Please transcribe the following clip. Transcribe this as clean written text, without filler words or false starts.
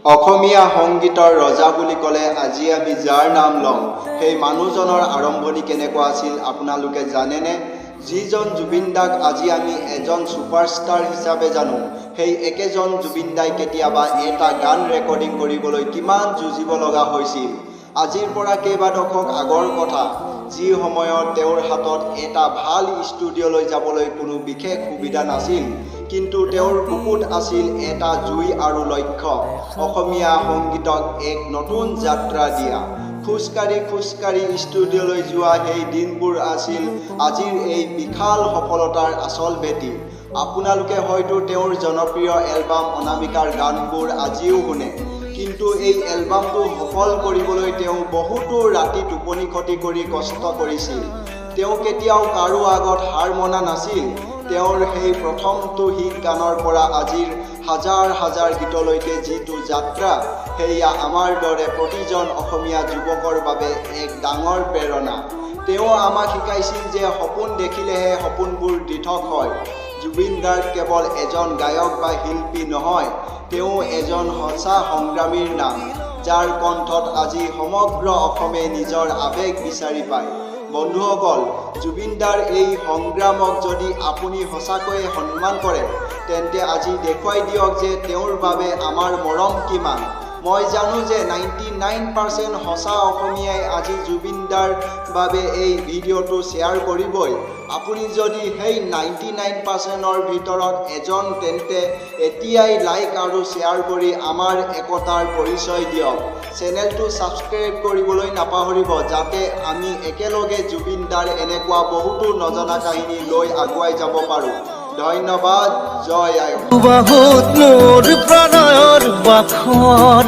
অসমীয়া সংগীতৰ ৰজা বুলি ক'লে আজি আমি যাৰ নাম লওঁ সেই মানুহজনৰ আৰম্ভণি কেনেকুৱা আছিল আপোনালোকে জানেনে? যিজন জুবিন দাক আজি আমি এজন ছুপাৰষ্টাৰ হিচাপে জানো, সেই একেজন জুবিন দাই কেতিয়াবা এটা গান ৰেকৰ্ডিং কৰিবলৈ কিমান যুঁজিব লগা হৈছিল। আজিৰ পৰা কেইবা দশক আগৰ কথা, যি সময়ত তেওঁৰ হাতত এটা ভাল ষ্টুডিঅ'লৈ যাবলৈ কোনো বিশেষ সুবিধা নাছিল, কিন্তু তেওঁৰ বুকুত আছিল এটা জুই আৰু লক্ষ্য, অসমীয়া সংগীতক এক নতুন যাত্ৰা দিয়া। খোজকাঢ়ি ষ্টুডিঅ'লৈ যোৱা সেই দিনবোৰ আছিল আজিৰ এই বিশাল সফলতাৰ আচল ভেটি। আপোনালোকে হয়তো তেওঁৰ জনপ্ৰিয় এলবাম অনামিকাৰ গানবোৰ আজিও শুনে, কিন্তু এই এলবামটো সফল কৰিবলৈ তেওঁ বহুতো ৰাতি টোপনি ক্ষতি কৰি কষ্ট কৰিছিল। তেওঁ কেতিয়াও কাৰো আগত হাৰ মনা নাছিল। তেওঁৰ সেই প্ৰথমটো হিট গানৰ পৰা আজিৰ হাজাৰ হাজাৰ গীতলৈকে যিটো যাত্ৰা, সেয়া আমাৰ দৰে প্ৰতিজন অসমীয়া যুৱকৰ বাবে এক ডাঙৰ প্ৰেৰণা। তেওঁ আমাক শিকাইছিল যে সপোন দেখিলেহে সপোনবোৰ দিঠক হয়। জুবিন গাৰ্গ কেৱল এজন গায়ক বা শিল্পী নহয়, তেওঁ এজন সঁচা সংগ্ৰামীৰ নাম, যাৰ কণ্ঠত আজি সমগ্ৰ অসমে নিজৰ আৱেগ বিচাৰি পায়। বন্ধুসকল, জুবিন দাৰ এই সংগ্ৰামক যদি আপুনি সঁচাকৈয়ে সন্মান কৰে, তেন্তে আজি দেখুৱাই দিয়ক যে তেওঁৰ বাবে আমাৰ মৰম কিমান। মই জানো যে 99% সঁচা অসমীয়াই আজি জুবিন দাৰ বাবে এই ভিডিঅ'টো শ্বেয়াৰ কৰিবই। আপুনি যদি সেই 99%ৰ ভিতৰত এজন, তেন্তে এতিয়াই লাইক আৰু শ্বেয়াৰ কৰি আমাৰ একতাৰ পৰিচয় দিয়ক। চেনেলটো ছাবস্ক্ৰাইব কৰিবলৈ নাপাহৰিব, যাতে আমি একেলগে জুবিন দাৰ এনেকুৱা বহুতো নজনা কাহিনী লৈ আগুৱাই যাব পাৰোঁ। ধন্যবাদ। জয় আই অসম। বহুত মোৰ প্ৰণয়ৰ বাখৰ